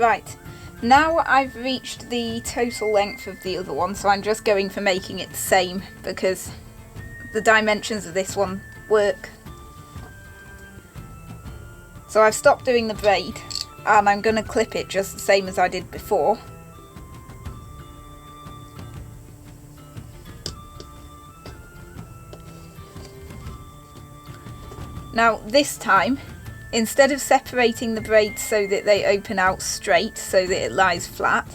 Right, now I've reached the total length of the other one, so I'm just going for making it the same because the dimensions of this one work. So I've stopped doing the braid and I'm going to clip it just the same as I did before. Now this time, instead of separating the braids so that they open out straight so that it lies flat,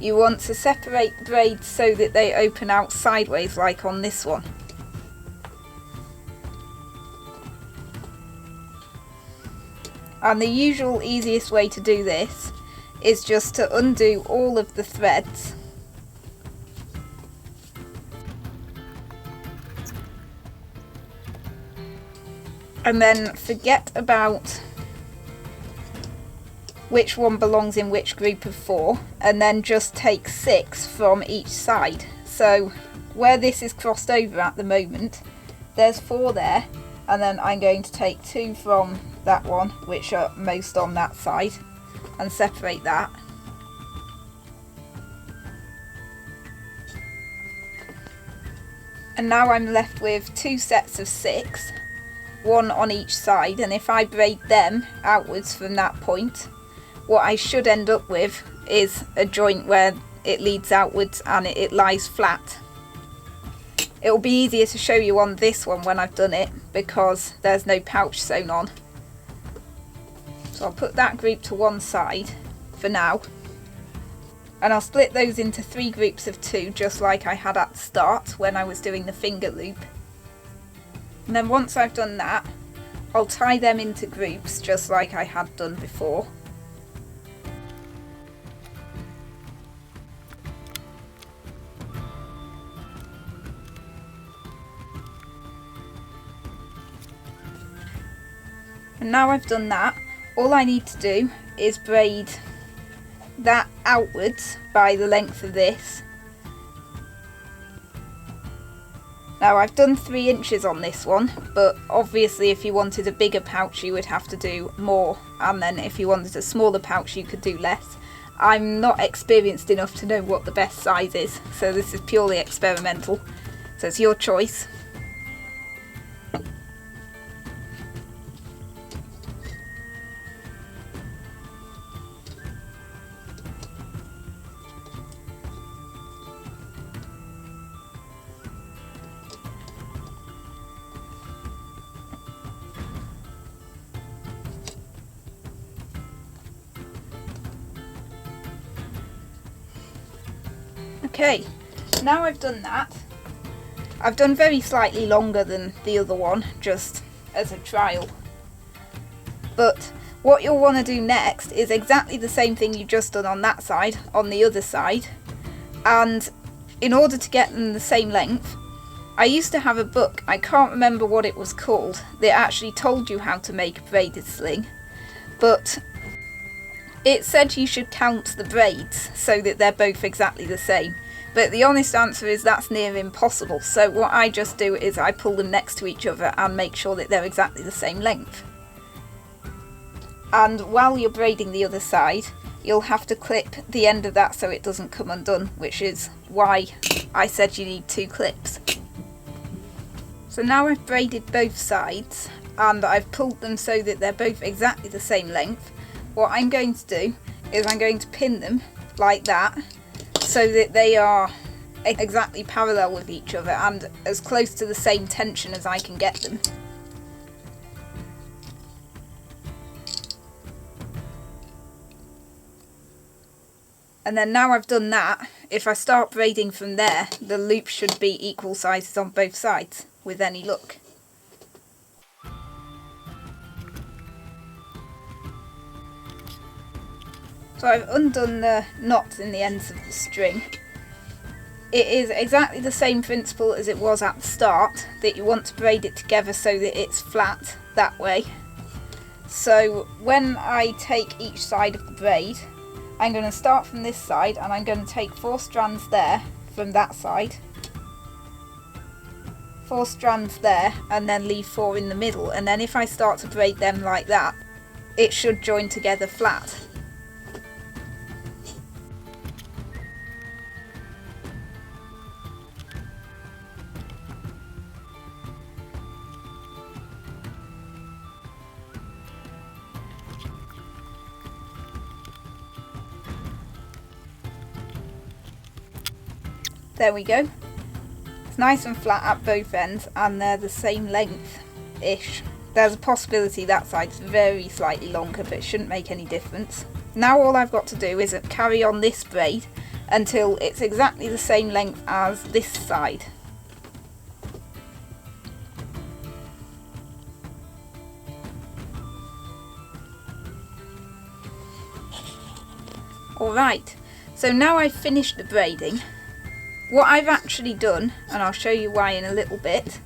you want to separate the braids so that they open out sideways like on this one. And the usual easiest way to do this is just to undo all of the threads and then forget about which one belongs in which group of 4, and then just take 6 from each side. So where this is crossed over at the moment, there's 4 there, and then I'm going to take 2 from that one, which are most on that side, and separate that. And now I'm left with 2 sets of 6, 1 on each side, and if I braid them outwards from that point, what I should end up with is a joint where it leads outwards and it lies flat. It will be easier to show you on this one when I've done it because there's no pouch sewn on. So I'll put that group to one side for now, and I'll split those into 3 groups of 2 just like I had at the start when I was doing the finger loop. And then once I've done that, I'll tie them into groups just like I had done before. And now I've done that, all I need to do is braid that outwards by the length of this. Now I've done 3 inches on this one, but obviously if you wanted a bigger pouch you would have to do more, and then if you wanted a smaller pouch you could do less. I'm not experienced enough to know what the best size is, so this is purely experimental, so it's your choice. Okay, now I've done that. I've done very slightly longer than the other one, just as a trial. But what you'll want to do next is exactly the same thing you've just done on that side, on the other side. And in order to get them the same length, I used to have a book, I can't remember what it was called, that actually told you how to make a braided sling. But it said you should count the braids so that they're both exactly the same. But the honest answer is that's near impossible, so what I just do is I pull them next to each other and make sure that they're exactly the same length. And while you're braiding the other side, you'll have to clip the end of that so it doesn't come undone, which is why I said you need 2 clips. So now I've braided both sides and I've pulled them so that they're both exactly the same length. What I'm going to do is I'm going to pin them like that so that they are exactly parallel with each other and as close to the same tension as I can get them. And then now I've done that, if I start braiding from there, the loop should be equal sizes on both sides with any luck. So I've undone the knots in the ends of the string. It is exactly the same principle as it was at the start, that you want to braid it together so that it's flat that way. So when I take each side of the braid, I'm going to start from this side and I'm going to take 4 strands there from that side, 4 strands there, and then leave 4 in the middle, and then if I start to braid them like that, it should join together flat. There we go. It's nice and flat at both ends and they're the same length-ish. There's a possibility that side's very slightly longer, but it shouldn't make any difference. Now all I've got to do is carry on this braid until it's exactly the same length as this side. Alright, so now I've finished the braiding. What I've actually done, and I'll show you why in a little bit,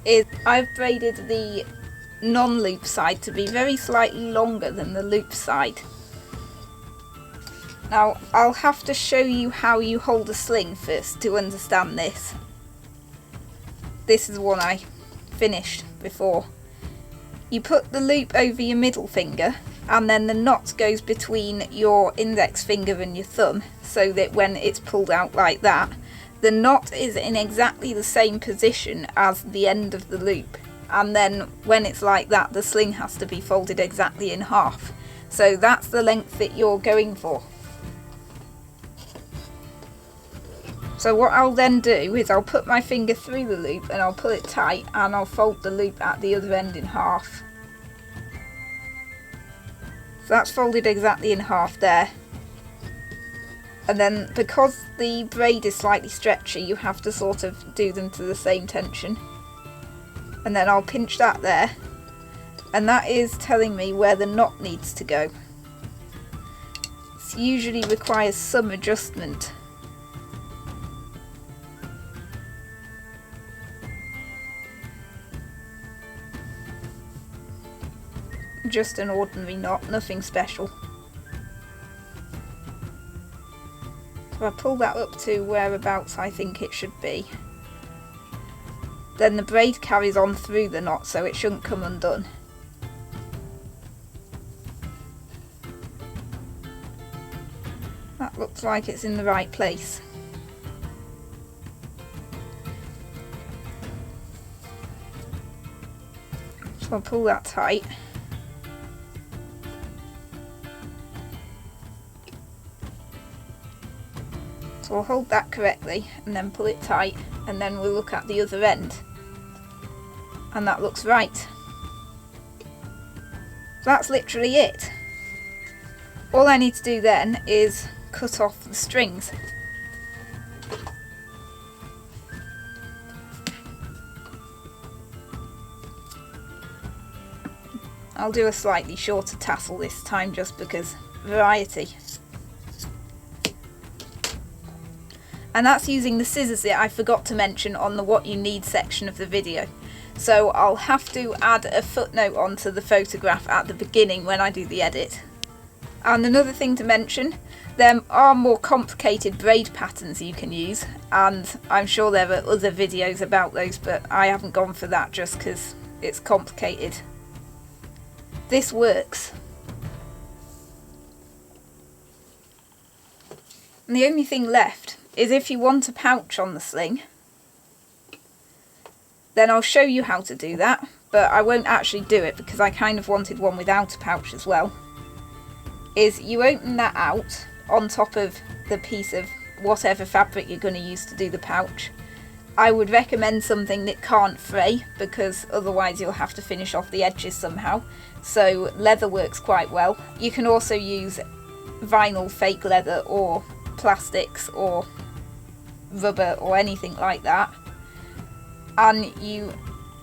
is I've braided the non-loop side to be very slightly longer than the loop side. Now I'll have to show you how you hold a sling first to understand this. This is one I finished before. You put the loop over your middle finger and then the knot goes between your index finger and your thumb, so that when it's pulled out like that, the knot is in exactly the same position as the end of the loop, and then when it's like that the sling has to be folded exactly in half. So that's the length that you're going for. So what I'll then do is I'll put my finger through the loop and I'll pull it tight and I'll fold the loop at the other end in half. So that's folded exactly in half there. And then because the braid is slightly stretchy, you have to sort of do them to the same tension. And then I'll pinch that there. And that is telling me where the knot needs to go. This usually requires some adjustment. Just an ordinary knot, nothing special. So I pull that up to whereabouts I think it should be. Then the braid carries on through the knot, so it shouldn't come undone. That looks like it's in the right place. So I'll pull that tight. So I'll hold that correctly and then pull it tight, and then we'll look at the other end. And that looks right. So that's literally it. All I need to do then is cut off the strings. I'll do a slightly shorter tassel this time just because variety. And that's using the scissors that I forgot to mention on the what you need section of the video. So I'll have to add a footnote onto the photograph at the beginning when I do the edit. And another thing to mention, there are more complicated braid patterns you can use, and I'm sure there are other videos about those, but I haven't gone for that just because it's complicated. This works. And the only thing left is if you want a pouch on the sling, then I'll show you how to do that, but I won't actually do it because I kind of wanted one without a pouch as well. Is you open that out on top of the piece of whatever fabric you're going to use to do the pouch. I would recommend something that can't fray, because otherwise you'll have to finish off the edges somehow, so leather works quite well. You can also use vinyl, fake leather, or plastics or rubber or anything like that, and you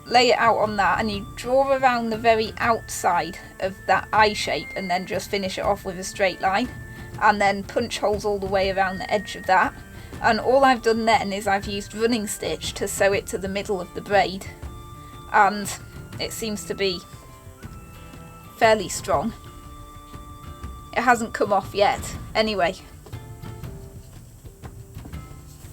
lay it out on that and you draw around the very outside of that eye shape and then just finish it off with a straight line, and then punch holes all the way around the edge of that. And all I've done then is I've used running stitch to sew it to the middle of the braid, and it seems to be fairly strong. It hasn't come off yet anyway.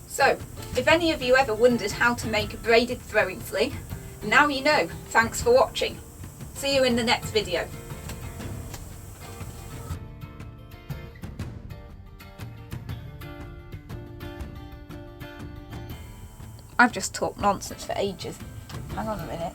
So, if any of you ever wondered how to make a braided throwing sling, now you know. Thanks for watching. See you in the next video. I've just talked nonsense for ages. Hang on a minute.